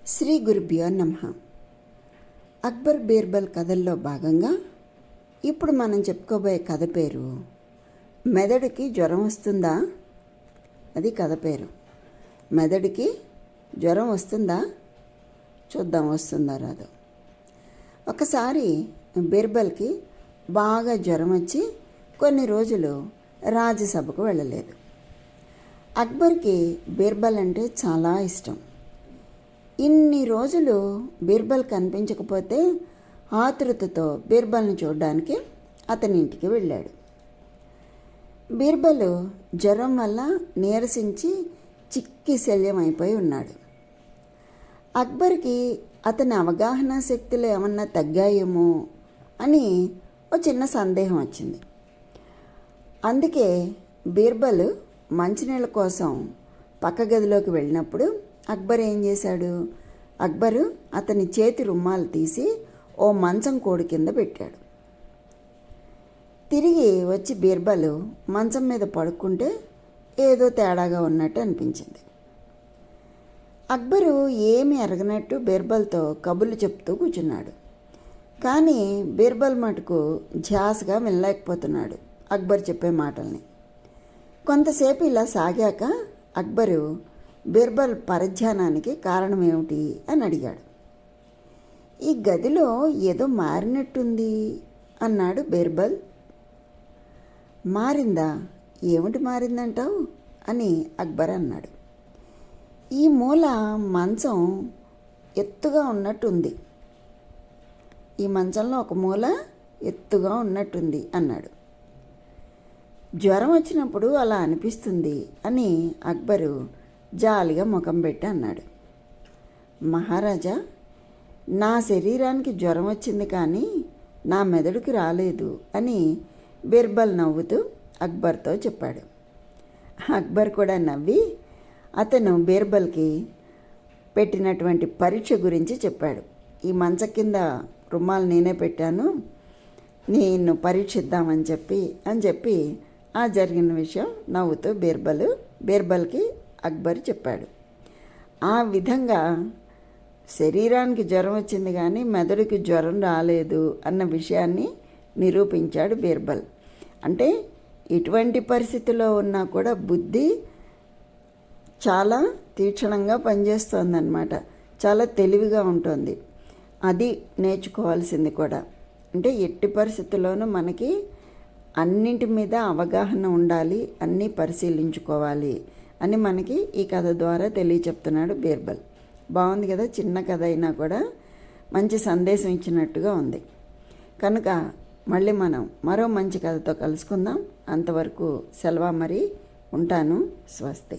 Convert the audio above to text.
శ్రీ గురుభ్యో నమః. అక్బర్ బీర్బల్ కథల్లో భాగంగా ఇప్పుడు మనం చెప్పుకోబోయే కథ పేరు మెదడుకి జ్వరం వస్తుందా. అది కథ పేరు. మెదడుకి జ్వరం వస్తుందా, చూద్దాం వస్తుందా రాదో. ఒకసారి బీర్బల్కి బాగా జ్వరం వచ్చి కొన్ని రోజులు రాజ్యసభకు వెళ్ళలేదు. అక్బర్కి బీర్బల్ అంటే చాలా ఇష్టం. ఇన్ని రోజులు బీర్బల్ కనిపించకపోతే ఆతృతతో బీర్బల్ని చూడడానికి అతని ఇంటికి వెళ్ళాడు. బీర్బల్ జ్వరం వల్ల నీరసించి చిక్కి శల్యం అయిపోయి ఉన్నాడు. అక్బర్కి అతని అవగాహన శక్తులు ఏమన్నా తగ్గాయేమో అని ఒక చిన్న సందేహం వచ్చింది. అందుకే బీర్బల్ మంచినీళ్ళ కోసం పక్క గదిలోకి వెళ్ళినప్పుడు అక్బర్ ఏం చేశాడు, అక్బరు అతని చేతి రుమాలు తీసి ఓ మంచం కోడి కింద పెట్టాడు. తిరిగి వచ్చి బీర్బల్ మంచం మీద పడుకుంటే ఏదో తేడాగా ఉన్నట్టు అనిపించింది. అక్బరు ఏమీ ఎరగనట్టు బీర్బల్తో కబుర్లు చెప్తూ కూర్చున్నాడు. కానీ బీర్బల్ మటుకు ఝాస్గా వినలేకపోతున్నాడు అక్బర్ చెప్పే మాటల్ని. కొంతసేపు ఇలా సాగాక అక్బరు బీర్బల్ పరధ్యానానికి కారణం ఏమిటి అని అడిగాడు. ఈ గదిలో ఏదో మారినట్టుంది అన్నాడు బీర్బల్. మారిందా? ఏమిటి మారిందంటావు అని అక్బర్ అన్నాడు. ఈ మూల మంచం ఎత్తుగా ఉన్నట్టుంది. ఈ మంచంలో ఒక మూల ఎత్తుగా ఉన్నట్టుంది అన్నాడు. జ్వరం వచ్చినప్పుడు అలా అనిపిస్తుంది అని అక్బరు జాలిగా ముఖం పెట్టి అన్నాడు. మహారాజా, నా శరీరానికి జ్వరం వచ్చింది కానీ నా మెదడుకి రాలేదు అని బీర్బల్ నవ్వుతూ అక్బర్తో చెప్పాడు. అక్బర్ కూడా నవ్వి అతను బీర్బల్కి పెట్టినటువంటి పరీక్ష గురించి చెప్పాడు. ఈ మంచం కింద రుమాలు నేనే పెట్టాను, నేను పరీక్షిద్దామని చెప్పి ఆ జరిగిన విషయం నవ్వుతూ బీర్బల్కి అక్బర్ చెప్పాడు. ఆ విధంగా శరీరానికి జ్వరం వచ్చింది కానీ మెదడుకి జ్వరం రాలేదు అన్న విషయాన్ని నిరూపించాడు బీర్బల్. అంటే ఎటువంటి పరిస్థితిలో ఉన్నా కూడా బుద్ధి చాలా తీక్షణంగా పనిచేస్తోందన్నమాట. చాలా తెలివిగా ఉంటుంది. అది నేర్చుకోవాల్సింది కూడా. అంటే ఎట్టి పరిస్థితుల్లోనూ మనకి అన్నింటి మీద అవగాహన ఉండాలి, అన్నీ పరిశీలించుకోవాలి అని మనకి ఈ కథ ద్వారా తెలియచెప్తున్నాడు బీర్బల్. బాగుంది కదా, చిన్న కథ అయినా కూడా మంచి సందేశం ఇచ్చినట్టుగా ఉంది. కనుక మళ్ళీ మనం మరో మంచి కథతో కలుసుకుందాం. అంతవరకు సెలవు, మరి ఉంటాను. స్వస్తి.